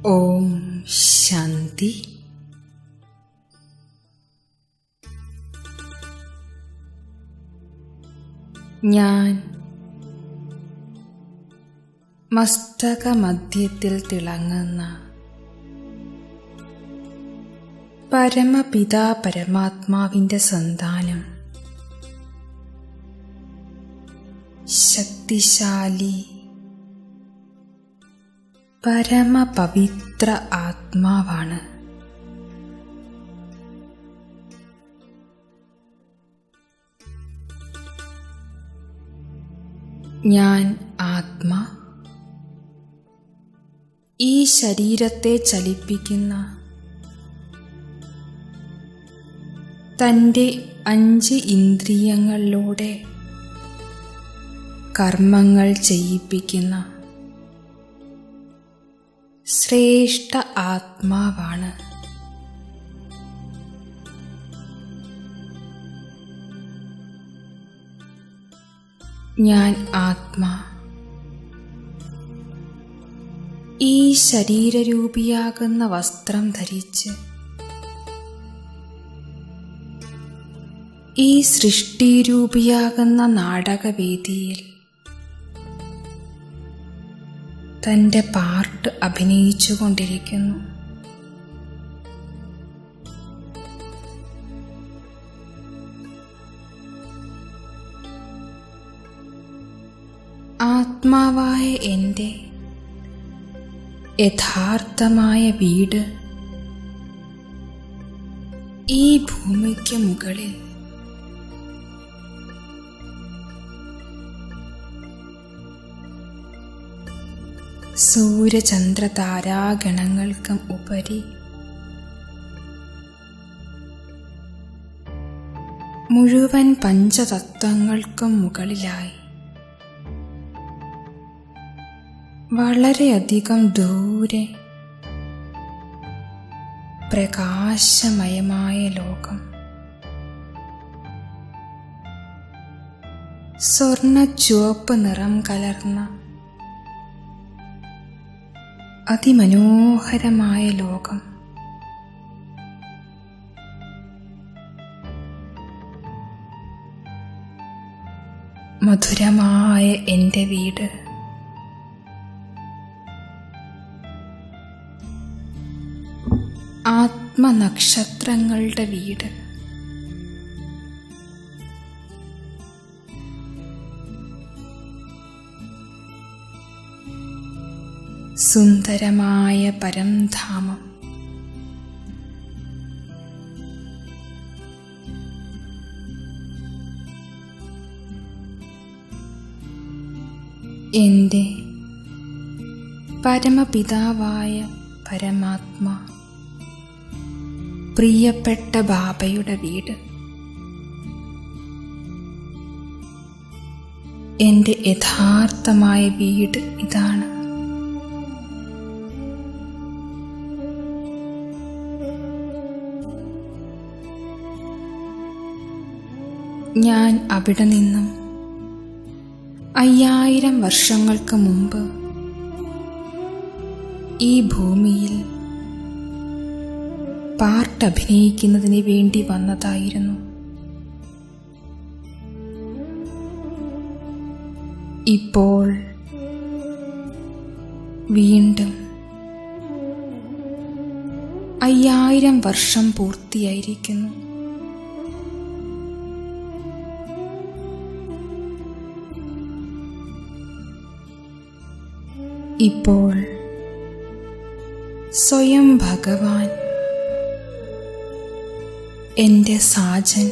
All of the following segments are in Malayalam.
ഓം ശാന്തി. ഞാൻ മസ്തകമധ്യത്തിൽ തിളങ്ങുന്ന പരമപിതാ പരമാത്മാവിൻ്റെ സന്താനം, ശക്തിശാലി പരമപവിത്ര ആത്മാവാണ്. ഞാൻ ആത്മാ ഈ ശരീരത്തെ ചലിപ്പിക്കുന്ന തൻ്റെ 5 ഇന്ദ്രിയങ്ങളിലൂടെ കർമ്മങ്ങൾ ചെയ്യിപ്പിക്കുന്ന ശ്രേഷ്ഠ ആത്മാവാണ്. ഞാൻ ആത്മാ ഈ ശരീരരൂപിയാകുന്ന വസ്ത്രം ധരിച്ച് ഈ സൃഷ്ടിരൂപിയാകുന്ന നാടകവേദിയിൽ തൻ്റെ പാർട്ട് അഭിനയിച്ചു കൊണ്ടിരിക്കുന്നു. ആത്മാവായ എൻ്റെ യഥാർത്ഥമായ വീട് ഈ ഭൂമിക്ക് മുകളിൽ സൂര്യചന്ദ്രതാരാഗണങ്ങൾക്കും ഉപരി മുഴുവൻ പഞ്ചതത്വങ്ങൾക്കും മുകളിലായി വളരെയധികം ദൂരെ പ്രകാശമയമായ ലോകം, സ്വർണ്ണ ചുവപ്പ് നിറം കലർന്ന അതിമനോഹരമായ ലോകം, മധുരമായ എൻ്റെ വീട്, ആത്മനക്ഷത്രങ്ങളുടെ വീട്, സുന്ദരമായ പരംധാമം, എൻ്റെ പരമപിതാവായ പരമാത്മാ പ്രിയപ്പെട്ട ബാബയുടെ വീട്, എൻ്റെ യഥാർത്ഥമായ വീട് ഇതാണ്. ഞാൻ അവിടെ നിന്നും 5000 വർഷങ്ങൾക്ക് മുമ്പ് ഈ ഭൂമിയിൽ പാർട്ട് അഭിനയിക്കുന്നതിന് വേണ്ടി വന്നതായിരുന്നു. ഇപ്പോൾ വീണ്ടും 5000 വർഷം പൂർത്തിയായിരിക്കുന്നു. ഇപ്പോൾ സ്വയം ഭഗവാൻ എൻ്റെ സാജൻ,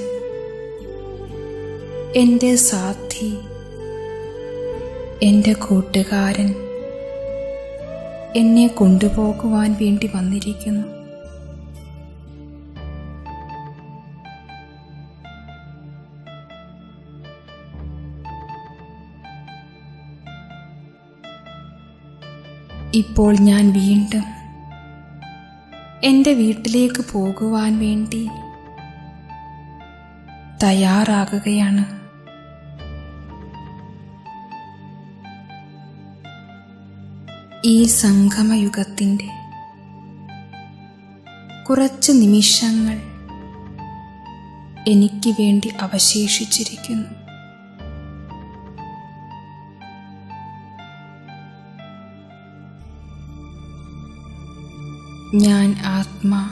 എൻ്റെ സാഥി, എൻ്റെ കൂട്ടുകാരൻ എന്നെ കൊണ്ടുപോകുവാൻ വേണ്ടി വന്നിരിക്കുന്നു. ഇപ്പോൾ ഞാൻ വീണ്ടും എൻ്റെ വീട്ടിലേക്ക് പോകുവാൻ വേണ്ടി തയ്യാറാകുകയാണ്. ഈ സംഗമയുഗത്തിൻ്റെ കുറച്ച് നിമിഷങ്ങൾ എനിക്ക് വേണ്ടി അവശേഷിച്ചിരിക്കുന്നു. ഞാൻ ആത്മാ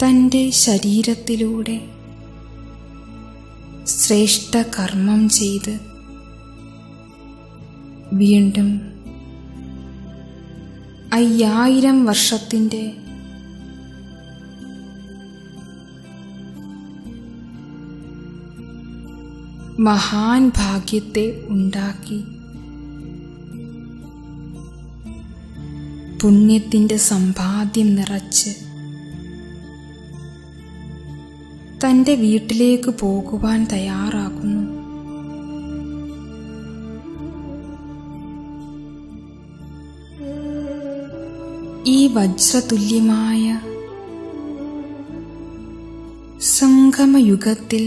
തൻ്റെ ശരീരത്തിലൂടെ ശ്രേഷ്ഠ കർമ്മം ചെയ്ത് വീണ്ടും 5000 വർഷത്തിൻ്റെ മഹാൻ ഭാഗ്യത്തെ ഉണ്ടാക്കി പുണ്യത്തിൻ്റെ സമ്പാദ്യം നിറച്ച് തൻ്റെ വീട്ടിലേക്ക് പോകുവാൻ തയ്യാറാകുന്നു. ഈ വജ്രതുല്യമായ സംഗമയുഗത്തിൽ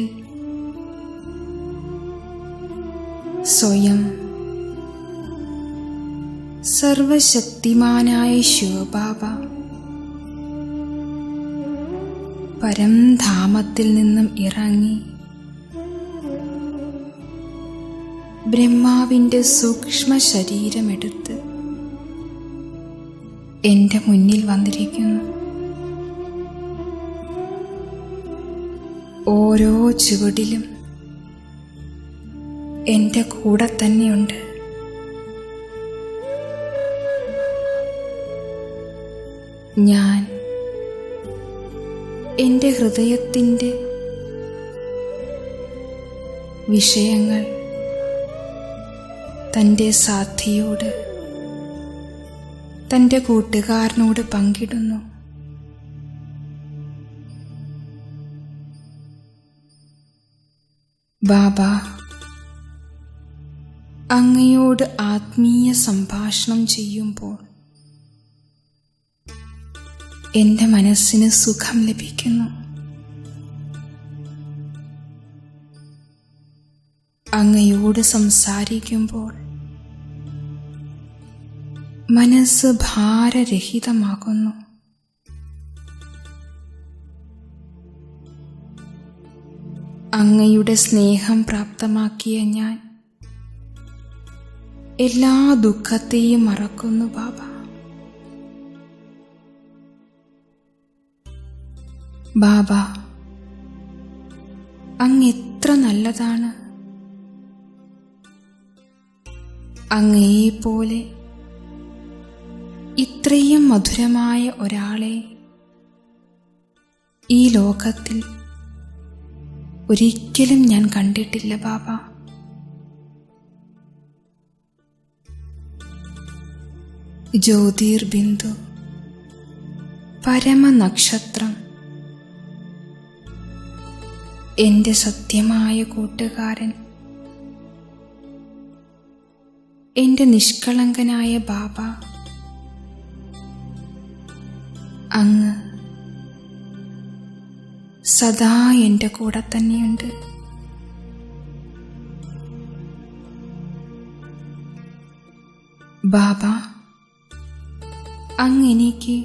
സ്വയം സർവശക്തിമാനായ ശിവബാബ പരംധാമത്തിൽ നിന്നും ഇറങ്ങി ബ്രഹ്മാവിൻ്റെ സൂക്ഷ്മ ശരീരമെടുത്ത് എൻ്റെ മുന്നിൽ വന്നിരിക്കുന്നു. ഓരോ ചുവടിലും എൻ്റെ കൂടെ തന്നെയുണ്ട്. ഞാൻ എൻ്റെ ഹൃദയത്തിൻ്റെ വിഷയങ്ങൾ തൻ്റെ സാഥിയോട്, തൻ്റെ കൂട്ടുകാരനോട് പങ്കിടുന്നു. ബാബ അങ്ങയോട് ആത്മീയ സംഭാഷണം ചെയ്യുമ്പോൾ എൻ്റെ മനസ്സിന് സുഖം ലഭിക്കുന്നു. അങ്ങയോട് സംസാരിക്കുമ്പോൾ മനസ്സ് ഭാരരഹിതമാകുന്നു. അങ്ങയുടെ സ്നേഹം പ്രാപ്തമാക്കിയ ഞാൻ എല്ലാ ദുഃഖത്തെയും മറക്കുന്നു. ബാബ, ബാബ അങ്ങ് എത്ര നല്ലതാണ്. അങ്ങയെപ്പോലെ ഇത്രയും മധുരമായ ഒരാളെ ഈ ലോകത്തിൽ ഒരിക്കലും ഞാൻ കണ്ടിട്ടില്ല. ബാബ, ജ്യോതിർബിന്ദു, പരമനക്ഷത്രം, എൻ്റെ സത്യമായ കൂട്ടുകാരൻ, എൻ്റെ നിഷ്കളങ്കനായ ബാബ, അങ്ങ് സദാ എൻ്റെ കൂടെ തന്നെയുണ്ട്. ബാബ, അങ്ങ് എനിക്ക്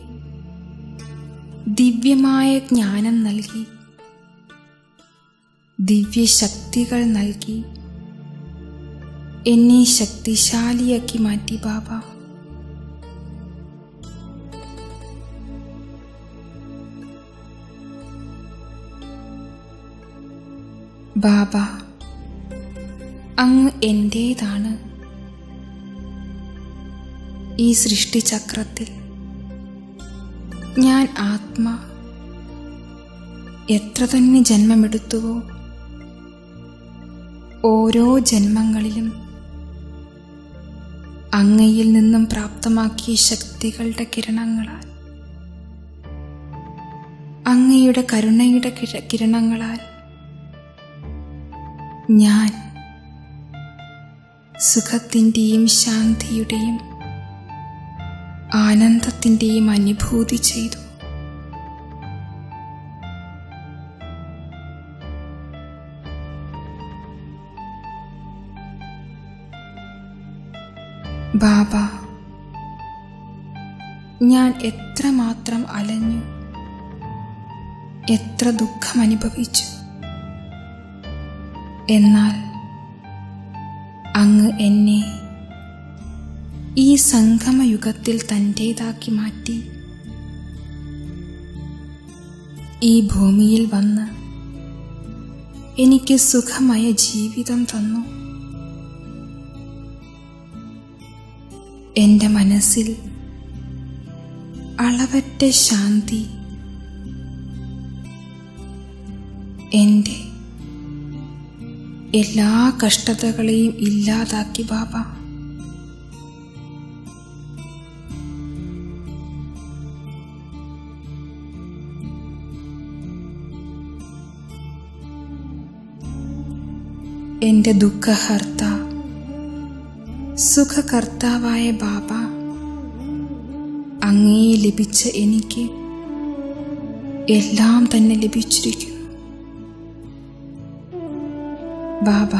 ദിവ്യമായ ജ്ഞാനം നൽകി, ദിവ്യശക്തികൾ നൽകി, എന്നെ ശക്തിശാലിയാക്കി മാറ്റി. ബാബ, ബാബ അങ്ങ് എൻ്റേതാണ്. ഈ സൃഷ്ടിചക്രത്തിൽ ഞാൻ ആത്മാ എത്ര തന്നെ ജന്മമെടുത്തുവോ ഓരോ ജന്മങ്ങളിലും അങ്ങയിൽ നിന്നും പ്രാപ്തമാക്കിയ ശക്തികളുടെ കിരണങ്ങളാൽ, അങ്ങയുടെ കരുണയുടെ കിരണങ്ങളാൽ ഞാൻ സുഖത്തിൻ്റെയും ശാന്തിയുടെയും ആനന്ദത്തിൻ്റെയും അനുഭൂതി ചെയ്തു. ബാബ, ഞാൻ എത്രമാത്രം അലഞ്ഞു, എത്ര ദുഃഖമനുഭവിച്ചു. എന്നാൽ അങ്ങ് എന്നെ ഈ സംഗമയുഗത്തിൽ തൻ്റേതാക്കി മാറ്റി ഈ ഭൂമിയിൽ വന്ന് എനിക്ക് സുഖമായ ജീവിതം തന്നു. എൻ്റെ മനസ്സിൽ അളവറ്റ ശാന്തി, എൻ്റെ എല്ലാ കഷ്ടതകളെയും ഇല്ലാതാക്കി ബാബ. എൻ്റെ ദുഃഖഹർത്ത, സുഖകർത്താവായ ബാബ, അങ്ങേ ലഭിച്ച എനിക്ക് എല്ലാം തന്നെ ലഭിച്ചിരിക്കുന്നു. ബാബ,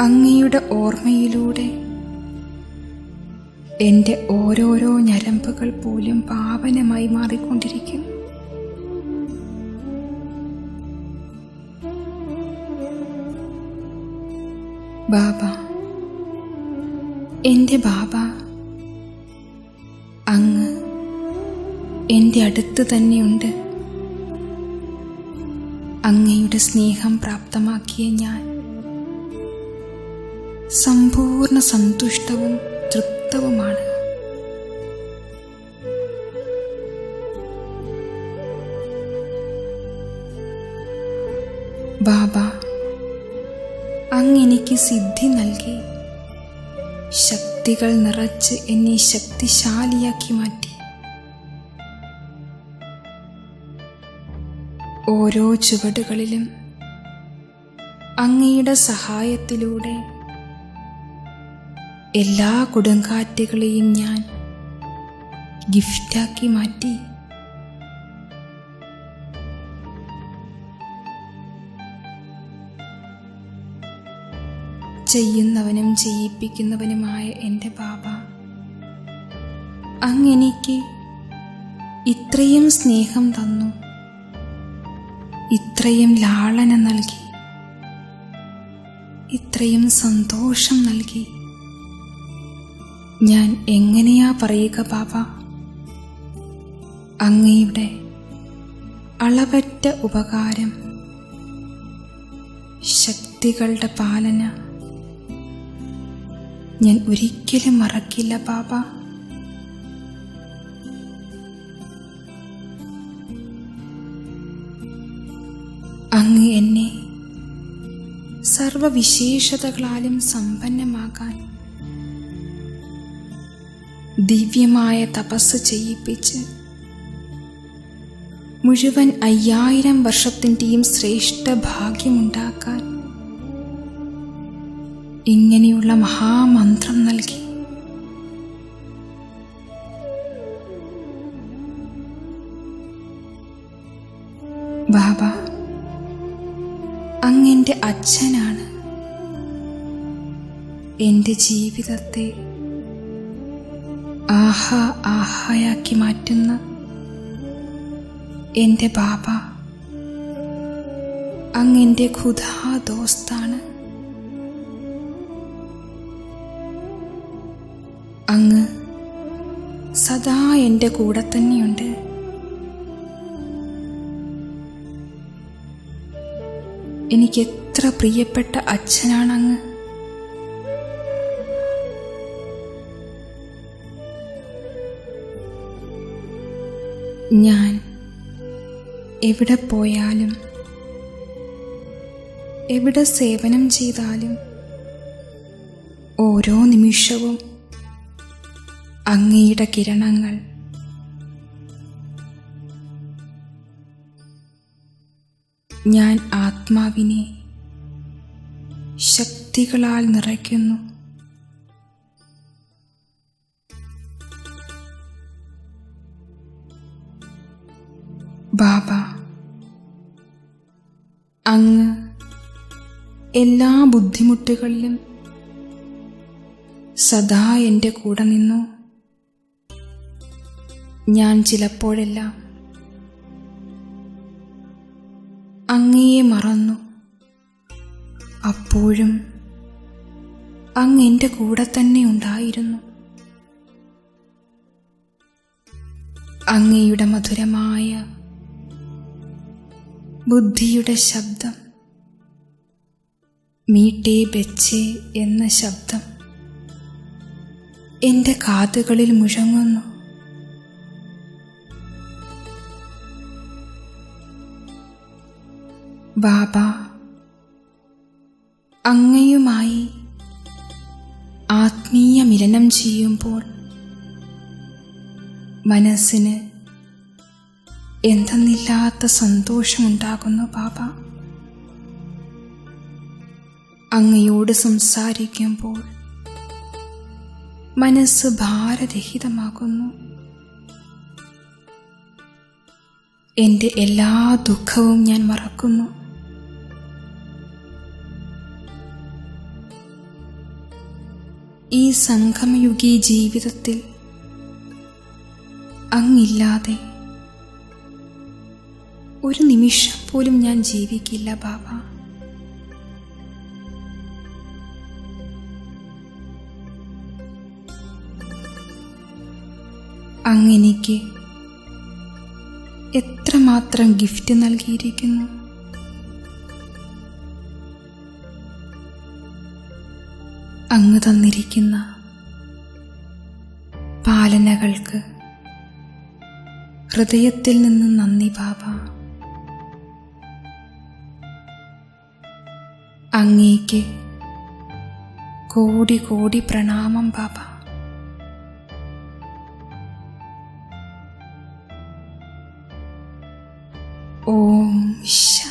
അങ്ങയുടെ ഓർമ്മയിലൂടെ എൻ്റെ ഓരോരോ ഞരമ്പുകൾ പോലും പാവനമായി മാറിക്കൊണ്ടിരിക്കുന്നു. ബാബ, എൻ്റെ ബാബ, അങ്ങ് എൻ്റെ അടുത്ത് തന്നെയുണ്ട്. അങ്ങയുടെ സ്നേഹം പ്രാപ്തമാക്കിയ ഞാൻ സമ്പൂർണ്ണ സന്തുഷ്ടവും തൃപ്തവുമാണ്. ബാബ, അങ്ങ് എനിക്ക് സിദ്ധി നൽകി ശക്തികൾ നിറച്ച് എന്നെ ശക്തിശാലിയാക്കി മാറ്റി. ഓരോ ചുവടുകളിലും അങ്ങയുടെ സഹായത്തിലൂടെ എല്ലാ കൊടുങ്കാറ്റുകളെയും ഞാൻ ഗിഫ്റ്റാക്കി മാറ്റി. ചെയ്യുന്നവനും ചെയ്യിപ്പിക്കുന്നവനുമായ എൻ്റെ ബാബ, അങ്ങെനിക്ക് ഇത്രയും സ്നേഹം തന്നു, ഇത്രയും ലാളന നൽകി, ഇത്രയും സന്തോഷം നൽകി. ഞാൻ എങ്ങനെയാ പറയുക ബാബ? അങ്ങയുടെ അളവറ്റ ഉപകാരം, ശക്തികളുടെ പാലന ഞാൻ ഒരിക്കലും മറക്കില്ല ബാബ. അങ്ങ് എന്നെ സർവവിശേഷതകളാലും സമ്പന്നമാകാൻ ദിവ്യമായ തപസ് ചെയ്യിപ്പിച്ച് മുഴുവൻ 5000 വർഷത്തിൻ്റെയും ശ്രേഷ്ഠ ഭാഗ്യമുണ്ടാക്കാൻ ഇങ്ങനെയുള്ള മഹാമന്ത്രം നൽകി. ബാബ, അങ്ങെൻ്റെ അച്ഛനാണ്. എൻ്റെ ജീവിതത്തെ ആഹായാക്കി മാറ്റുന്ന എൻ്റെ ബാബ, അങ്ങെൻ്റെ ഖുദാ ദോസ്താണ്. അങ്ങ് സദാ എൻ്റെ കൂടെ തന്നെയുണ്ട്. എനിക്ക് എത്ര പ്രിയപ്പെട്ട അച്ഛനാണങ്ങ്. ഞാൻ എവിടെ പോയാലും എവിടെ സേവനം ചെയ്താലും ഓരോ നിമിഷവും അങ്ങയുടെ കിരണങ്ങൾ ഞാൻ ആത്മാവിനെ ശക്തികളാൽ നിറയ്ക്കുന്നു. ബാബ, അങ്ങ് എല്ലാ ബുദ്ധിമുട്ടുകളിലും സദാ എൻ്റെ കൂടെ നിന്നു. ഞാൻ ചിലപ്പോഴെല്ലാം അങ്ങയെ മറന്നു. അപ്പോഴും അങ്ങ് എൻ്റെ കൂടെ തന്നെ ഉണ്ടായിരുന്നു. അങ്ങയുടെ മധുരമായ ബുദ്ധിയുടെ ശബ്ദം, മീട്ടേ ബെച്ചേ എന്ന ശബ്ദം എൻ്റെ കാതുകളിൽ മുഴങ്ങുന്നു. ബാബ, അങ്ങയുമായി ആത്മീയ മിലനം ചെയ്യുമ്പോൾ മനസ്സിന് എന്തെന്നില്ലാത്ത സന്തോഷമുണ്ടാകുന്നു. ബാബ, അങ്ങയോട് സംസാരിക്കുമ്പോൾ മനസ്സ് ഭാരരഹിതമാകുന്നു. എൻ്റെ എല്ലാ ദുഃഖവും ഞാൻ മറക്കുന്നു. ഈ സംഗമയുഗീ ജീവിതത്തിൽ അങ്ങില്ലാതെ ഒരു നിമിഷം പോലും ഞാൻ ജീവിക്കില്ല. ബാബ, അങ്ങെനിക്ക് എത്രമാത്രം ഗിഫ്റ്റ് നൽകിയിരിക്കുന്നു. അങ്ങ് തന്നിരിക്കുന്ന പാലനകൾക്ക് ഹൃദയത്തിൽ നിന്ന് നന്ദി ബാബ. അങ്ങേക്ക് കോടി കോടി പ്രണാമം ബാബ. ഓം ശാന്തി.